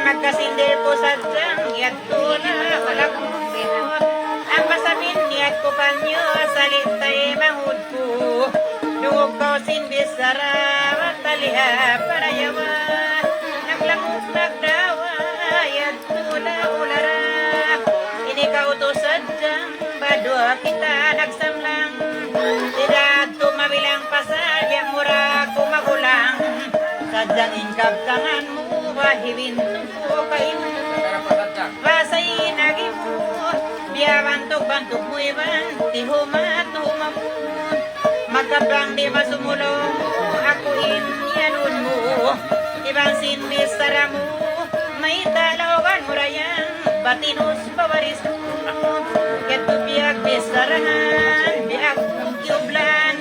Magkasindi po sa diyang yato na walang mundo. Ang masamin niyat ko kanyo, salitay mahud ko. Dugog ko sindis sarawa, taliha para yawa. Naglamok nagdawa, yato na ulara. Inikaw to sa diyang, badwa kita nagsamlang. Tidak tumabilang pasal, yang murah ko magulang. Sadyang ingkap tangan mo, wahibin ko kayo. Basay naging mo, biyabantok-bantok mo iban, tihuma-tuhuma mo. Magkabang di masumulong mo, ako inyanun mo. Ibang sindis sara mo, may talawan mo rayang, batinus bawaris mo. Yato biyak bisarahan, biyak kukyublan.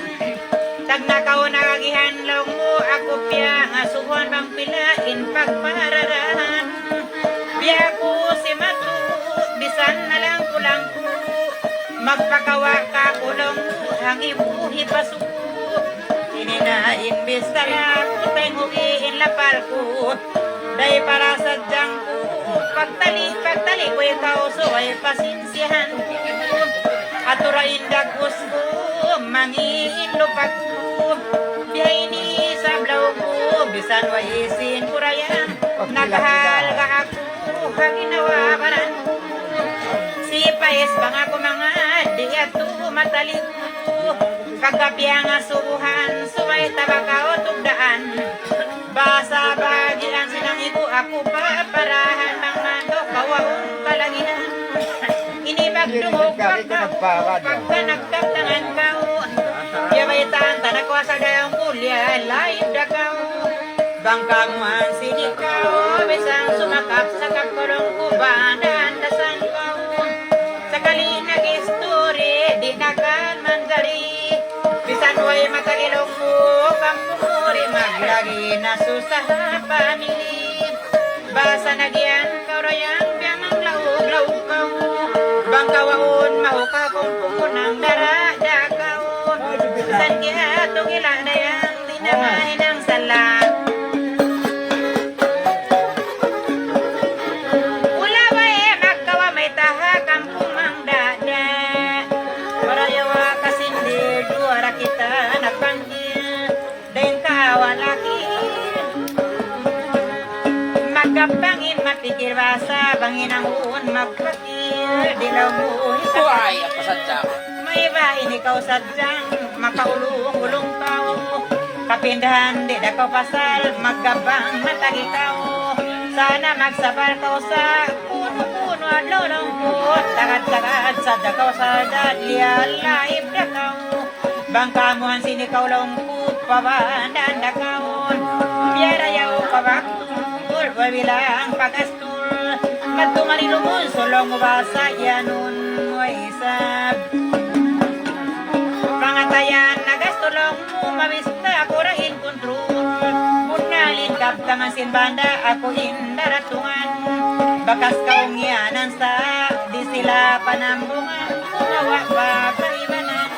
Tag nakaw nakagihanlaw mo, ako piyang asuhan bang pilain pagpararahan. Biya ko si Matu, bisan na lang kulang ko. Magpakawa ka kulong mo, hangi mo hipaso. Ininain bistala ko, tengugiin lapal ko. Day para sadyang ko, pagtali ko ikaw, so ay pasinsihan ko. Aturain dagos ko, mangiin lupa ko. Biyay ni sablaw ko, bisan waisin kurayan. Naghalga ako, haginawa paran ko. Si Paes bang ako mga di ato matalik ko. Kagapiyang asuhan, suway tabakaw tugdaan. Basa bagian silang iku, ako pa parahan ng mando, kawaon kalanginan. Inibagdungog pagka nagkaptangan kao. Yabaitan tanakwa sa dayang kulya, laib da kao. Bangkamuhan sinikao, besang sumakap sa kakulong kuban, dasan kao. Sakali nag-istori, di nakan manjari. Bisan way matagilong mo, kampuri maglagi na susah pamili. Basa nagyan kao rayang biyamang laog-laog kao. Bangkawaon mahuka kung pumunang darada kao. San kaya itong ilanayang dinamahin ang salang. Ulawa magkawa may taha kampung ang dada. Marayawa kasindir, duwara kita nagpanggil. Dahin kawa laki. Magkapangin mapikir basa, bangin ang uon magpakir. Dilaw mo Ay, apa saja. may bahin ikaw sadyang makaulong-ulong tao. Kapindahan di na kaw pasal, magkabang matag ikaw. Sana magsabar kaw sa puno-puno at lulungkot. Tagad-tagad sa dakaw sa dadlial laib na kaw. Bangkamuhan sinikaw lungkot, pabandan na kaon. Biyarayaw pabaktur, wabilang pagastur. Matumalilumon, sulong basa yanun mo isab. Pangatayan, nagastulong mo, mabista ako rahin kontrol. Punalin kaptangan sinbanda, ako indaratungan. Bakas kaungyanan sa, di sila panambungan. Kumawa ba paibanan?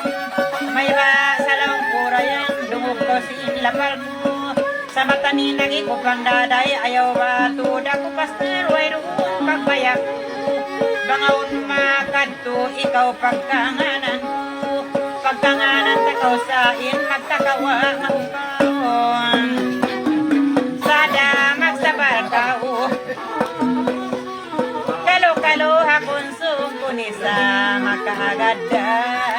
May ba sa laong kurayan, dumog ko sinlapal mo. Sa mata ni nagikupang daday, ayaw ba tuda ko pastor, way roon pagbayak ko. Bangaon makadto, ikaw pagkanganan ko. Pagkanganan takaw sain, magtakawa magkaon. Sada magsabar kao. Kalo-kalo hakon sungkuni sa makahagadakan.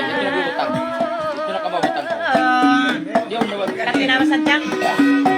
Ay, ito na bubutang. Ito na kamabutang ko. Di ako nawag. Kasi na masadyang.